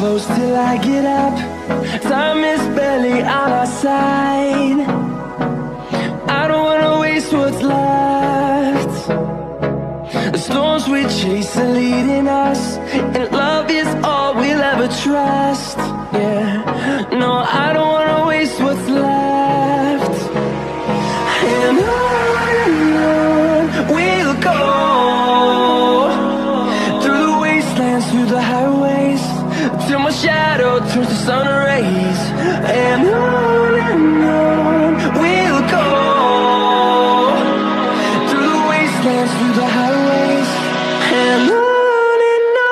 close till I get up. Time is barely on our side. I don't wanna waste what's left. The storms we chase are leading us, and love is all we'll ever trust. Yeah, no, I don't wanna waste what's left. And on we'll go, through the wastelands, through the highways, till my shadow turns to sun rays. And on we'll go, through the wastelands, through the highways, and on we'll go.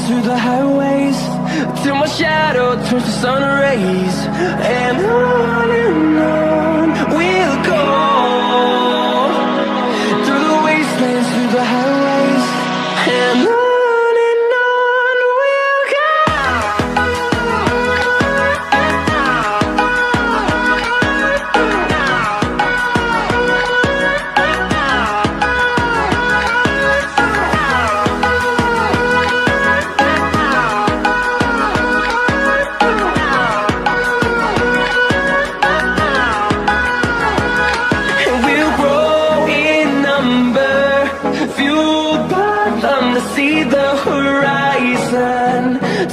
Through the highways, till my shadow turns to sun rays. And on we'll go, through the wastelands, through the highways, and on we'll go. See the horizon,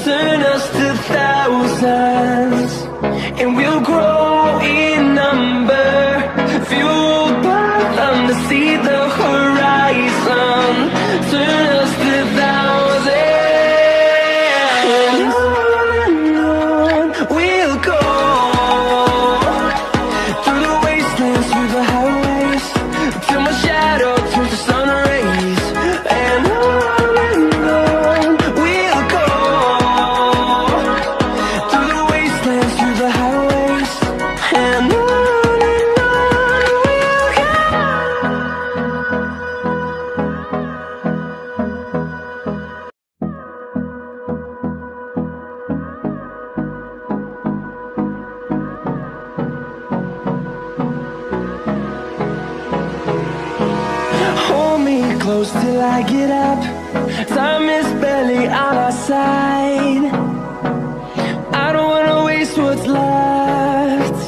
turn us to thousands, and we'll grow in number, fueled by them. To see the horizon, turn us to thousands, and on we'll go, through the wastelands, through the highways, till my shadow turns to sun rays. And close till I get up. Time is barely on our side. I don't wanna waste what's left.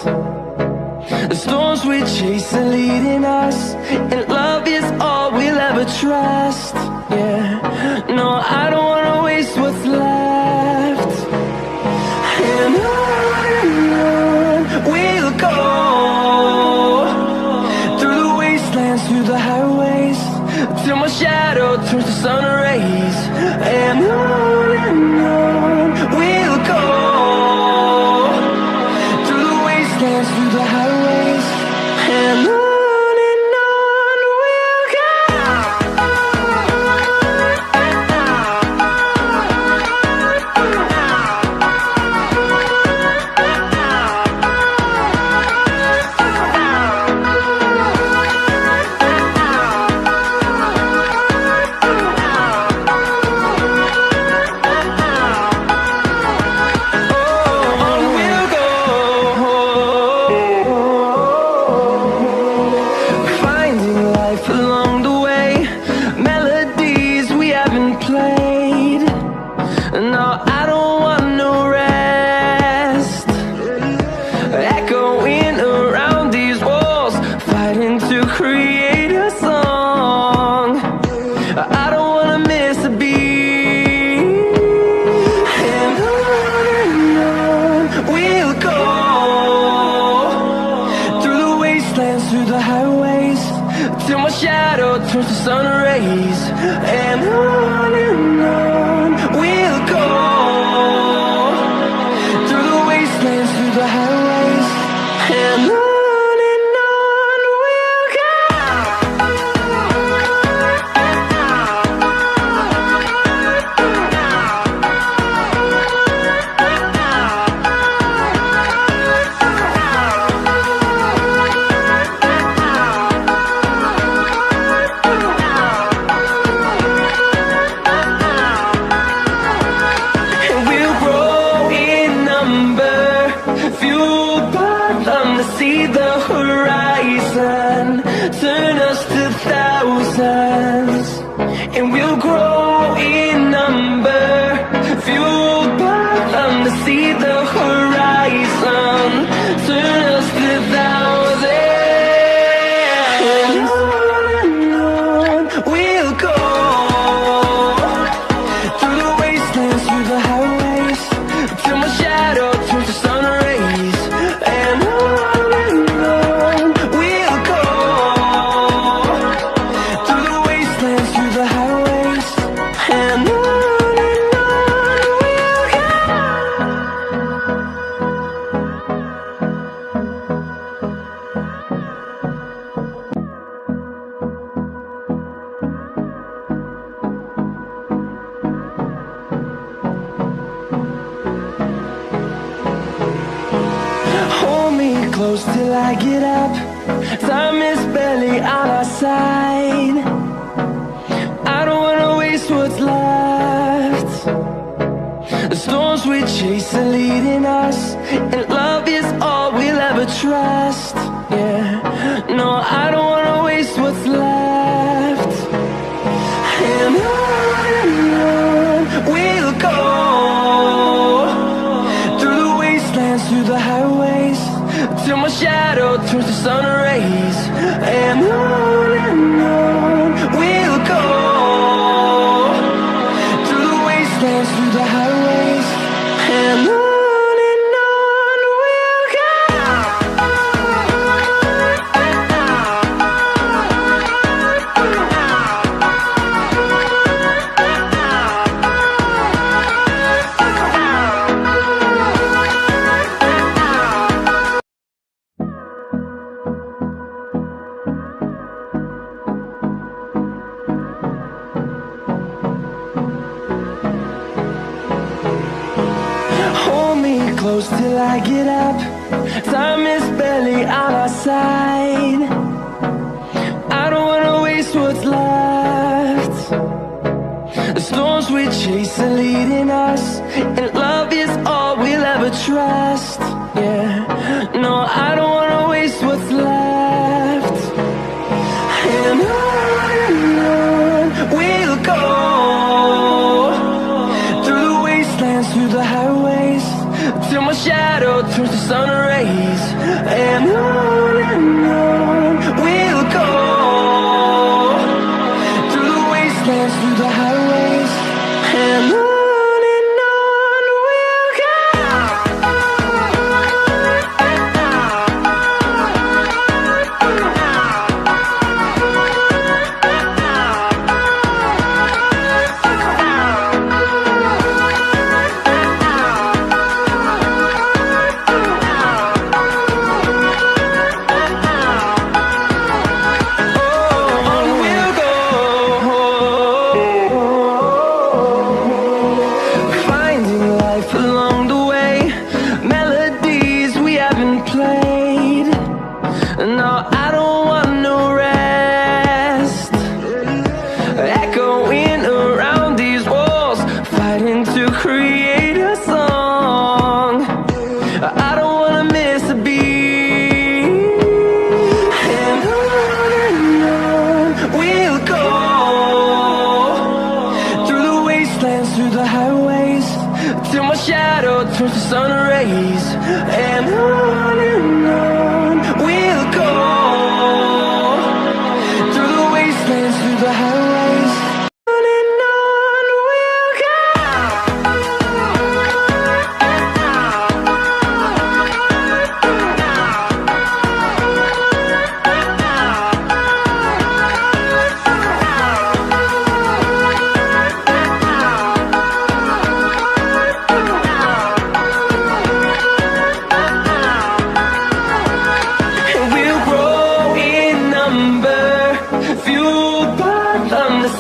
The storms we chase are leading us, and love is all we'll ever trust. Yeah, no, I don't wanna waste what's left. And on we'll go, through the wastelands, through the highways, till my shadow turns to sun rays. And on we'll go, through the wastelands, through the highways, and on we'll go. turns to sun rays, and on we'll go, through the wastelands, through the highways, and on we'll go. Fueled by them to see the horizon, turn us to thousands, and we'll grow in number. Fueled by them to see the horizon, turn us to thousands, and on we'll go, through the wastelands, through the highways, till my shadow turns to sun rays, and on we'll go, through the wastelands, through the highways, and on we'll go. Hold me close till I get up. Time is barely on our side. I don't wanna waste what's left. The storms we chase are leading us, and love is all we'll ever trust. Yeah, no, I don't wanna waste what's left. And on we'll go, through the wastelands, through the highways, till my shadow turns to sun rays, and on we'll go, through the wastelands, through the highways, and on we'll go. Hold me close till I get up. Time is barely on our side. I don't wanna waste what's left. The storms we chase are leading us, and love is all we'll ever trust. Yeah, no, I don't wanna waste what's left. And on we'll go, through the wastelands, through the highways, till my shadow turns to sun rays, and on we'll go, through the wastelands, through the highways, and on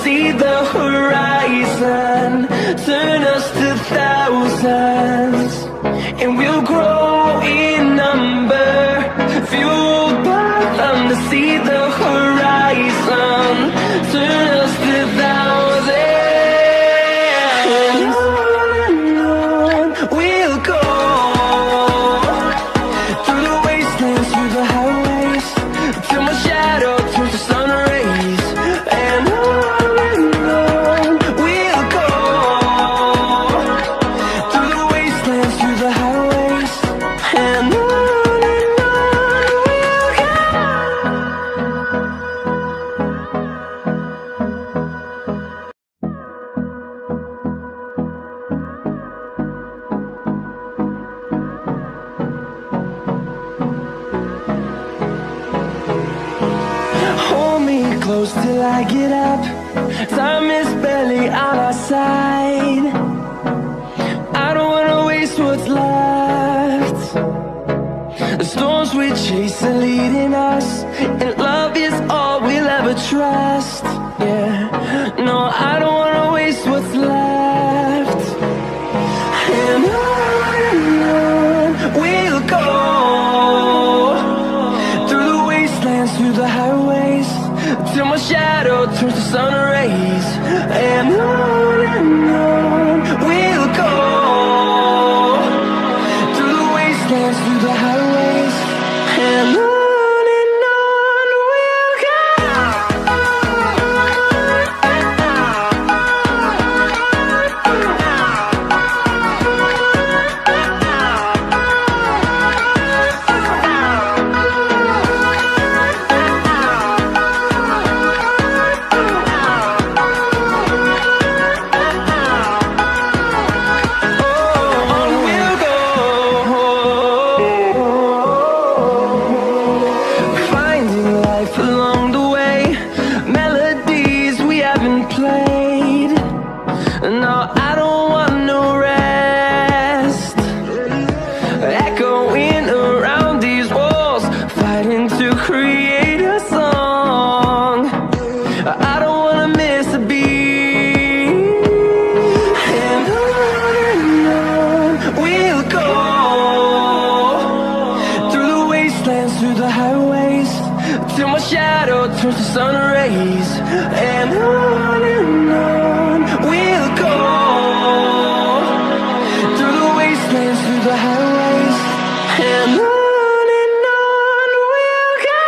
see the horizon, turn us to thousands, and we'll grow in number, fueled by them to see the horizon, turn us to thousands, and on we'll go, through the wastelands, through the highways, till my shadow turns to sun rays, and on we'll go, through the wastelands, through the highways, and on we'll go. Hold me close till I get up. Time is barely on our side. I don't wanna waste what's left. The storms we chase are leading us, and love is all we'll ever trust. Yeah, no, I don't wanna waste what's left. And on we'll go, through the wastelands, through the highways, till my shadow turns to sun rays, and on we'll go, through the wastelands, through the highways, and on we'll go. Finding life along the way, melodies we haven't played. No, I don't want no rest. Echoing around these walls, fighting to create a song. I don't wanna miss a beat. And on we'll go, through the wastelands, through the highways, till my shadow turns to sun rays, and on we'll go, through the wastelands, through the highways, and on we'll go.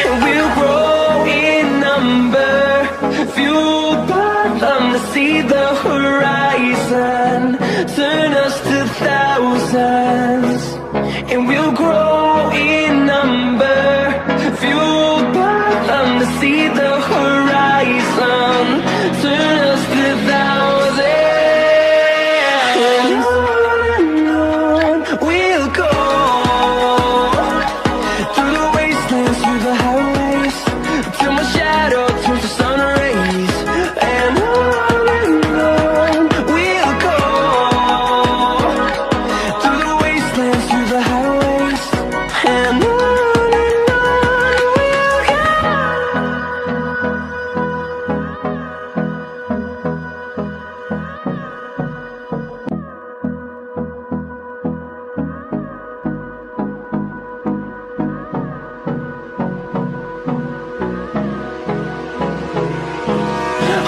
And we'll grow in number, fueled by them to see the horizon, turn us to thousands, and we'll grow in number, fueled by them to see the horizon, turn us to thousands, and on we'll go, through the wastelands, through the highways, till my shadow turns to sun rays, and on we'll go, through the wastelands, through the highways, and on we'll go.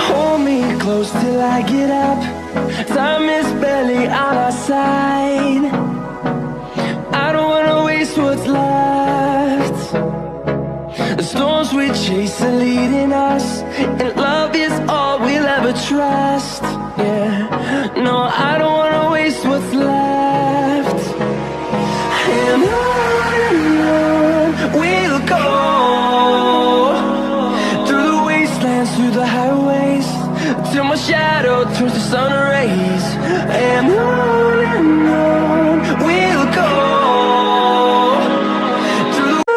Hold me close till I get up. Time is barely on our side. I don't wanna waste what's left. The storms we chase are leading us, and love is all we'll ever trust. Yeah, no, I don't wanna waste what's left. And on we'll go, through the wastelands, through the highways, till my shadow turns to sun rays, and on we'll go.